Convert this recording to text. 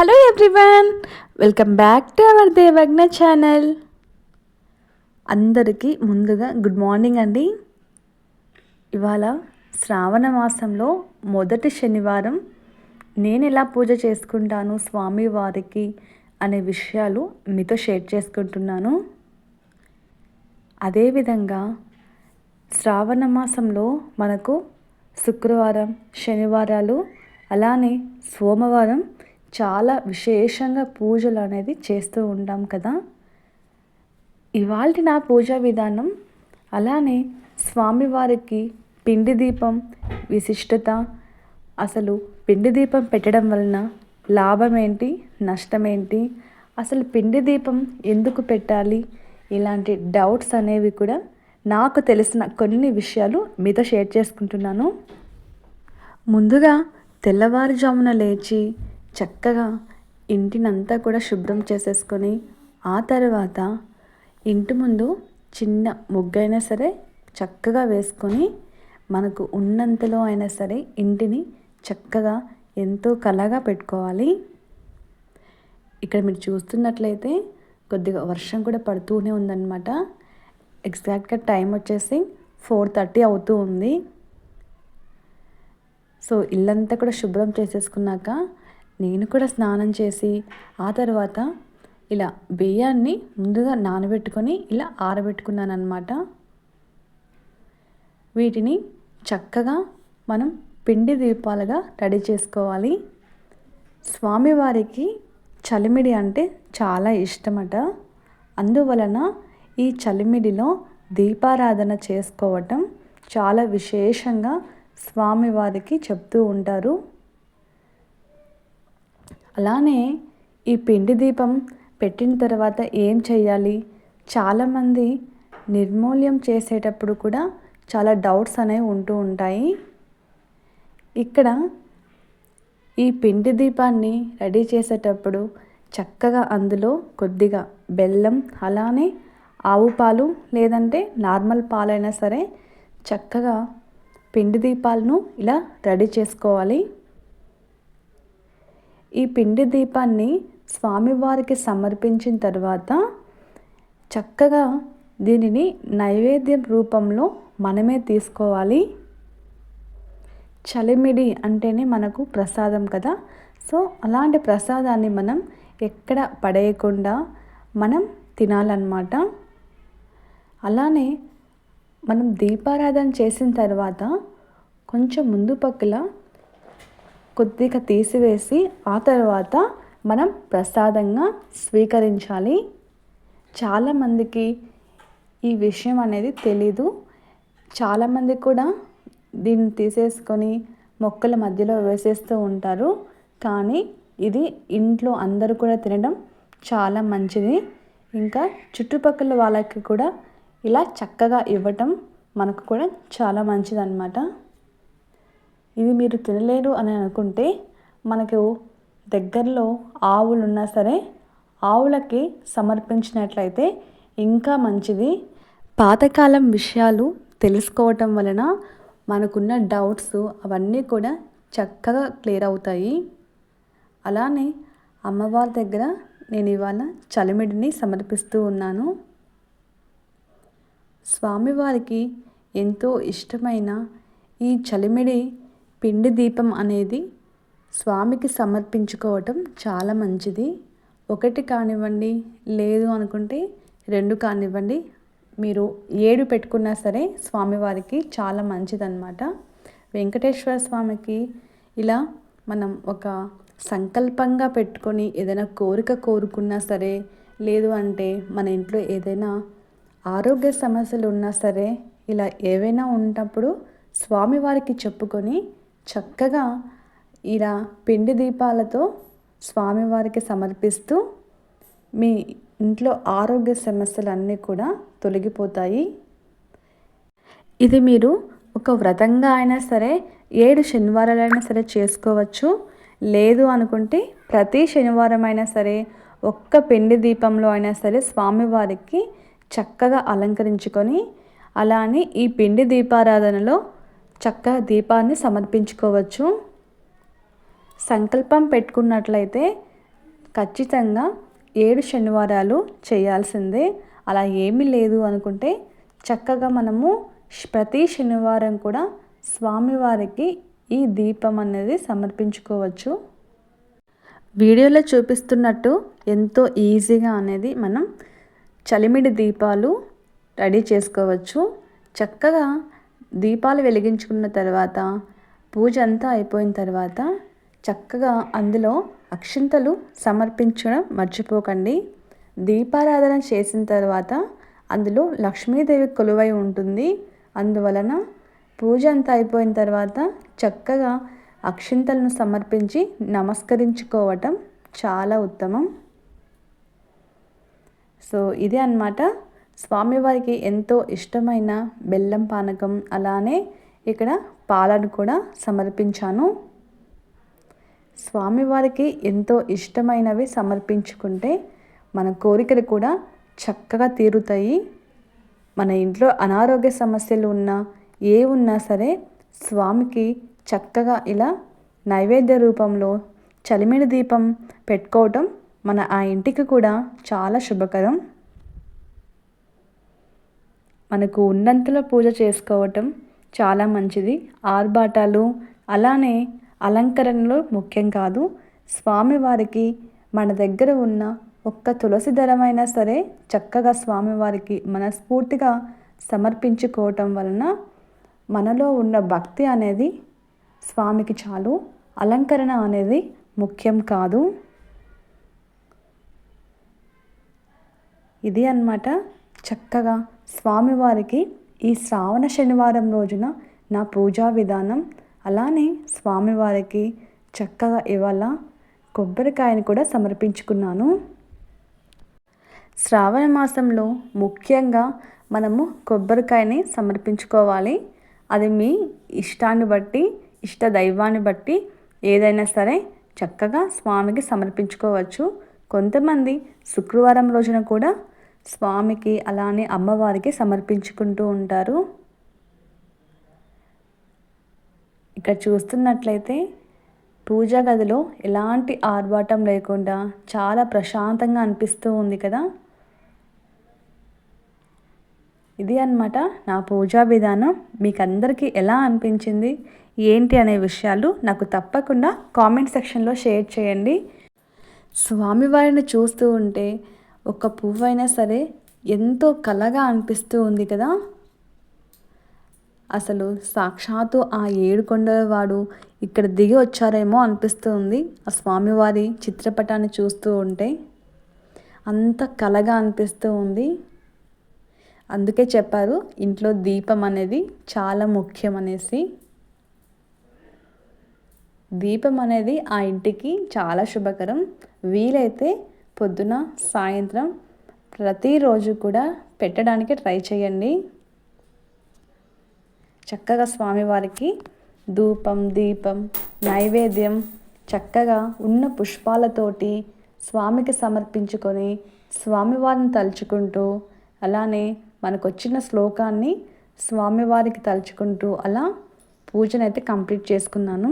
Hello everyone, welcome back to our Devagna channel. అందరికీ ముందుగా good morning అండి. ఇవాళ శ్రావణ మాసంలో మొదటి శనివారం నేను ఎలా పూజ చేసుకుంటాను స్వామివారికి అనే విషయాలు మీతో షేర్ చేసుకుంటున్నాను. అదేవిధంగా శ్రావణ మాసంలో మనకు శుక్రవారం, శనివారాలు, అలానే సోమవారం చాలా విశేషంగా పూజలు అనేది చేస్తూ ఉంటాం కదా. ఇవాళ నా పూజా విధానం, అలానే స్వామివారికి పిండి దీపం విశిష్టత, అసలు పిండి దీపం పెట్టడం వలన లాభం ఏంటి, నష్టం ఏంటి, అసలు పిండి దీపం ఎందుకు పెట్టాలి, ఇలాంటి డౌట్స్ అనేవి కూడా నాకు తెలిసిన కొన్ని విషయాలు మీతో షేర్ చేసుకుంటున్నాను. ముందుగా తెల్లవారుజామున లేచి చక్కగా ఇంటినంతా కూడా శుభ్రం చేసేసుకొని, ఆ తర్వాత ఇంటి ముందు చిన్న ముగ్గైనా సరే చక్కగా వేసుకొని, మనకు ఉన్నంతలో అయినా సరే ఇంటిని చక్కగా ఎంతో కళగా పెట్టుకోవాలి. ఇక్కడ మీరు చూస్తున్నట్లయితే కొద్దిగా వర్షం కూడా పడుతూనే ఉందన్నమాట. ఎగ్జాక్ట్గా టైం వచ్చేసి 4:30 అవుతూ ఉంది. సో ఇల్లంతా కూడా శుభ్రం చేసేసుకున్నాక నేను కూడా స్నానం చేసి, ఆ తర్వాత ఇలా బియ్యాన్ని ముందుగా నానబెట్టుకొని ఇలా ఆరబెట్టుకున్నాను అన్నమాట. వీటిని చక్కగా మనం పిండి దీపాలుగా రెడీ చేసుకోవాలి. స్వామివారికి చలిమిడి అంటే చాలా ఇష్టమట. అందువలన ఈ చలిమిడిలో దీపారాధన చేసుకోవటం చాలా విశేషంగా స్వామివారికి చెప్తూ ఉంటారు. అలానే ఈ పిండి దీపం పెట్టిన తర్వాత ఏం చేయాలి, చాలామంది నిర్మూల్యం చేసేటప్పుడు కూడా చాలా డౌట్స్ అనేవి ఉంటూ ఉంటాయి. ఇక్కడ ఈ పిండి దీపాన్ని రెడీ చేసేటప్పుడు చక్కగా అందులో కొద్దిగా బెల్లం, అలానే ఆవు పాలు లేదంటే నార్మల్ పాలైనా సరే చక్కగా పిండి దీపాలను ఇలా రెడీ చేసుకోవాలి. ఈ పిండి దీపాన్ని స్వామివారికి సమర్పించిన తర్వాత చక్కగా దీనిని నైవేద్యం రూపంలో మనమే తీసుకోవాలి. చలిమిడి అంటేనే మనకు ప్రసాదం కదా. సో అలాంటి ప్రసాదాన్ని మనం ఎక్కడ పడేయకుండా మనం తినాలన్నమాట. అలానే మనం దీపారాధన చేసిన తర్వాత కొంచెం ముందు పక్కల కొద్దిగా తీసివేసి, ఆ తర్వాత మనం ప్రసాదంగా స్వీకరించాలి. చాలామందికి ఈ విషయం అనేది తెలీదు. చాలామంది కూడా దీన్ని తీసేసుకొని మొక్కల మధ్యలో వేసేస్తూ ఉంటారు. కానీ ఇది ఇంట్లో అందరూ కూడా తినడం చాలా మంచిది. ఇంకా చుట్టుపక్కల వాళ్ళకి కూడా ఇలా చక్కగా ఇవ్వటం మనకు కూడా చాలా మంచిదన్నమాట. ఇది మీరు తినలేరు అని అనుకుంటే మనకు దగ్గరలో ఆవులు ఉన్నా సరే ఆవులకి సమర్పించినట్లయితే ఇంకా మంచిది. పాతకాలం విషయాలు తెలుసుకోవటం వలన మనకున్న డౌట్స్ అవన్నీ కూడా చక్కగా క్లియర్ అవుతాయి. అలానే అమ్మవారి దగ్గర నేను ఇవాళ చలిమిడిని సమర్పిస్తూ ఉన్నాను. స్వామివారికి ఎంతో ఇష్టమైన ఈ చలిమిడి పిండి దీపం అనేది స్వామికి సమర్పించుకోవటం చాలా మంచిది. 1 కానివ్వండి, లేదు అనుకుంటే 2 కానివ్వండి, మీరు 7 పెట్టుకున్నా సరే స్వామివారికి చాలా మంచిదన్నమాట. వెంకటేశ్వర స్వామికి ఇలా మనం ఒక సంకల్పంగా పెట్టుకొని ఏదైనా కోరిక కోరుకున్నా సరే, లేదు అంటే మన ఇంట్లో ఏదైనా ఆరోగ్య సమస్యలు ఉన్నా సరే, ఇలా ఏవైనా ఉన్నప్పుడు స్వామివారికి చెప్పుకొని చక్కగా ఇలా పిండి దీపాలతో స్వామివారికి సమర్పిస్తూ మీ ఇంట్లో ఆరోగ్య సమస్యలన్నీ కూడా తొలగిపోతాయి. ఇది మీరు ఒక వ్రతంగా అయినా సరే 7 శనివారాలైనా సరే చేసుకోవచ్చు. లేదు అనుకుంటే ప్రతి శనివారం అయినా సరే ఒక్క పిండి దీపంలో అయినా సరే స్వామివారికి చక్కగా అలంకరించుకొని, అలానే ఈ పిండి దీపారాధనలో చక్కగా దీపాన్ని సమర్పించుకోవచ్చు. సంకల్పం పెట్టుకున్నట్లయితే ఖచ్చితంగా 7 శనివారాలు చేయాల్సిందే. అలా ఏమీ లేదు అనుకుంటే చక్కగా మనము ప్రతి శనివారం కూడా స్వామివారికి ఈ దీపం అనేది సమర్పించుకోవచ్చు. వీడియోలో చూపిస్తున్నట్టు ఎంతో ఈజీగా అనేది మనం చలిమిడి దీపాలు రెడీ చేసుకోవచ్చు. చక్కగా దీపాలు వెలిగించుకున్న తర్వాత పూజ అంతా అయిపోయిన తర్వాత చక్కగా అందులో అక్షింతలు సమర్పించడం మర్చిపోకండి. దీపారాధన చేసిన తర్వాత అందులో లక్ష్మీదేవి కొలువై ఉంటుంది. అందువలన పూజ అంతా అయిపోయిన తర్వాత చక్కగా అక్షింతలను సమర్పించి నమస్కరించుకోవటం చాలా ఉత్తమం. సో ఇదే అన్నమాట స్వామివారికి ఎంతో ఇష్టమైన బెల్లం పానకం, అలానే ఇక్కడ పాలను కూడా సమర్పించాను. స్వామివారికి ఎంతో ఇష్టమైనవి సమర్పించుకుంటే మన కోరికలు కూడా చక్కగా తీరుతాయి. మన ఇంట్లో అనారోగ్య సమస్యలు ఉన్నా ఏ ఉన్నా సరే స్వామికి చక్కగా ఇలా నైవేద్య రూపంలో చలిమిడి దీపం పెట్టుకోవటం మన ఆ ఇంటికి కూడా చాలా శుభకరం. మనకు ఉన్నంతలో పూజ చేసుకోవటం చాలా మంచిది. ఆర్భాటాలు అలానే అలంకరణలు ముఖ్యం కాదు. స్వామివారికి మన దగ్గర ఉన్న ఒక్క తులసి దళమైనా సరే చక్కగా స్వామివారికి మనస్ఫూర్తిగా సమర్పించుకోవటం వలన మనలో ఉన్న భక్తి అనేది స్వామికి చాలు. అలంకరణ అనేది ముఖ్యం కాదు. ఇది అన్నమాట చక్కగా స్వామివారికి ఈ శ్రావణ శనివారం రోజున నా పూజా విధానం. అలానే స్వామివారికి చక్కగా ఇవాళ కొబ్బరికాయని కూడా సమర్పించుకున్నాను. శ్రావణ మాసంలో ముఖ్యంగా మనము కొబ్బరికాయని సమర్పించుకోవాలి. అది మీ ఇష్టాన్ని బట్టి, ఇష్ట దైవాన్ని బట్టి ఏదైనా సరే చక్కగా స్వామికి సమర్పించుకోవచ్చు. కొంతమంది శుక్రవారం రోజున కూడా స్వామికి అలానే అమ్మవారికి సమర్పించుకుంటూ ఉంటారు. ఇక్కడ చూస్తున్నట్లయితే పూజా గదిలో ఎలాంటి ఆర్భాటం లేకుండా చాలా ప్రశాంతంగా అనిపిస్తూ ఉంది కదా. ఇది అన్నమాట నా పూజా విధానం. మీకు అందరికీ ఎలా అనిపించింది ఏంటి అనే విషయాలు నాకు తప్పకుండా కామెంట్ సెక్షన్లో షేర్ చేయండి. స్వామివారిని చూస్తూ ఉంటే ఒక పువ్వు అయినా సరే ఎంతో కళగా అనిపిస్తూ ఉంది కదా. అసలు సాక్షాత్తు ఆ 7 కొండల వాడు ఇక్కడ దిగి వచ్చారేమో అనిపిస్తూ ఉంది. ఆ స్వామివారి చిత్రపటాన్ని చూస్తూ ఉంటే అంత కళగా అనిపిస్తూ ఉంది. అందుకే చెప్పారు ఇంట్లో దీపం అనేది చాలా ముఖ్యం అనేసి. దీపం అనేది ఆ ఇంటికి చాలా శుభకరం. వీలైతే పొద్దున సాయంత్రం ప్రతిరోజు కూడా పెట్టడానికి ట్రై చేయండి. చక్కగా స్వామివారికి ధూపం, దీపం, నైవేద్యం చక్కగా ఉన్న పుష్పాలతోటి స్వామికి సమర్పించుకొని స్వామివారిని తలుచుకుంటూ, అలానే మనకు వచ్చిన శ్లోకాన్ని స్వామివారికి తలుచుకుంటూ అలా పూజనైతే కంప్లీట్ చేసుకున్నాను.